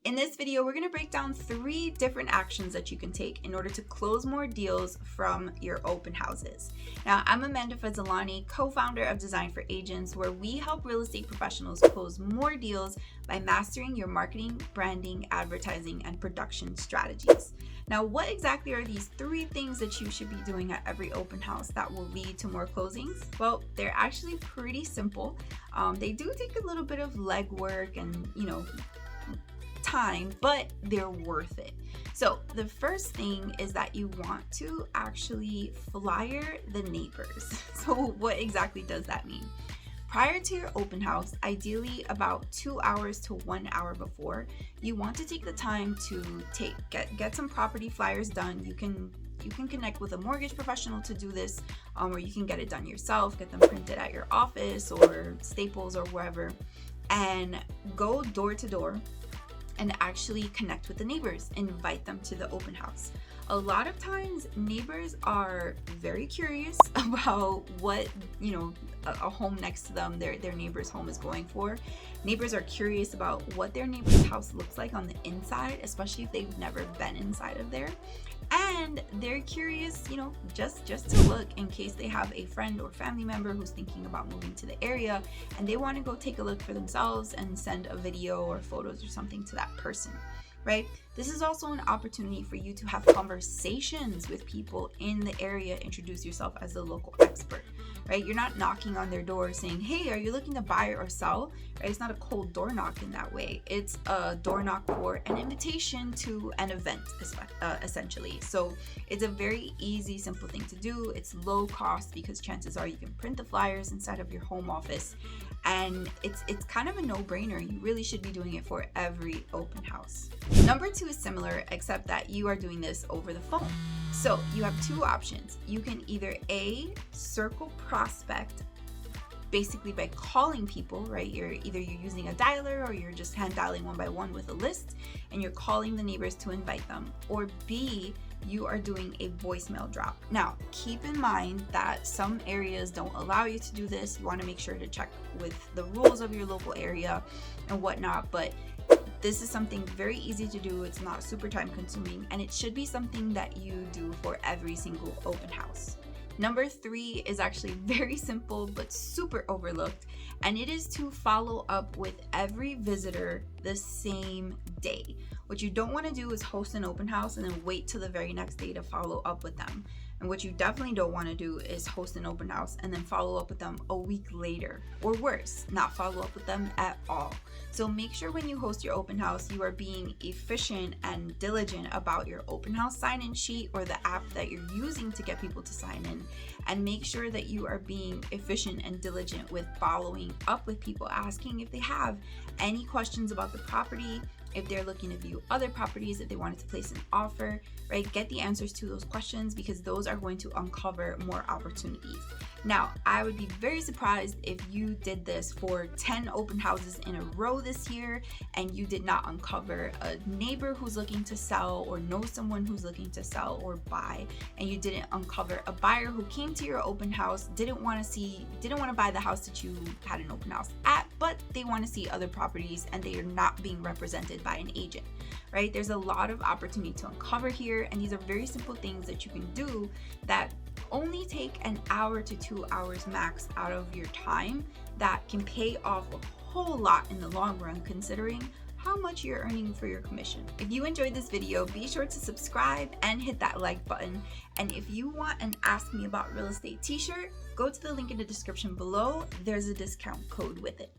In this video, we're gonna break down 3 different actions that you can take in order to close more deals from your open houses. Now, I'm Amanda Fazzolani, co-founder of Design for Agents, where we help real estate professionals close more deals by mastering your marketing, branding, advertising, and production strategies. Now, what exactly are these 3 things that you should be doing at every open house that will lead to more closings? Well, they're actually pretty simple. They do take a little bit of legwork and, time, but they're worth it. So the first thing is that you want to actually flyer the neighbors. So what exactly does that mean? Prior to your open house, ideally about 2 hours to 1 hour before, you want to take the time to get some property flyers done. You can connect with a mortgage professional to do this, or you can get it done yourself, get them printed at your office or Staples or wherever, and go door to door and actually connect with the neighbors, invite them to the open house. A lot of times neighbors are very curious about what, a home next to them, their neighbor's home is going for. Neighbors are curious about what their neighbor's house looks like on the inside, especially if they've never been inside of there. And they're curious, just to look in case they have a friend or family member who's thinking about moving to the area and they want to go take a look for themselves and send a video or photos or something to that person, right? This is also an opportunity for you to have conversations with people in the area, introduce yourself as a local expert, right? You're not knocking on their door saying, hey, are you looking to buy or sell? Right? It's not a cold door knock in that way. It's a door knock for an invitation to an event, essentially. So it's a very easy, simple thing to do. It's low cost because chances are you can print the flyers inside of your home office, and it's kind of a no-brainer. You really should be doing it for every open house. Number 2 is similar, except that you are doing this over the phone. So you have 2 options. You can either A, circle prospect, basically by calling people, right? You're using a dialer or you're just hand dialing one by one with a list and you're calling the neighbors to invite them. Or B, you are doing a voicemail drop. Now, keep in mind that some areas don't allow you to do this. You want to make sure to check with the rules of your local area and whatnot, but this is something very easy to do. It's not super time consuming, and it should be something that you do for every single open house. Number 3 is actually very simple but super overlooked, and it is to follow up with every visitor the same day. What you don't want to do is host an open house and then wait till the very next day to follow up with them. And what you definitely don't want to do is host an open house and then follow up with them a week later, or worse, not follow up with them at all. So make sure when you host your open house, you are being efficient and diligent about your open house sign-in sheet or the app that you're using to get people to sign in. And make sure that you are being efficient and diligent with following up with people, asking if they have any questions about the property, if they're looking to view other properties, if they wanted to place an offer, right? Get the answers to those questions because those are going to uncover more opportunities. Now, I would be very surprised if you did this for 10 open houses in a row this year and you did not uncover a neighbor who's looking to sell or know someone who's looking to sell or buy, and you didn't uncover a buyer who came to your open house, didn't want to buy the house that you had an open house at, but they want to see other properties and they are not being represented by an agent, right? There's a lot of opportunity to uncover here, and these are very simple things that you can do that only take an hour to 2 hours max out of your time that can pay off a whole lot in the long run, considering how much you're earning for your commission. If you enjoyed this video, be sure to subscribe and hit that like button. And if you want an Ask Me About Real Estate t-shirt, go to the link in the description below. There's a discount code with it.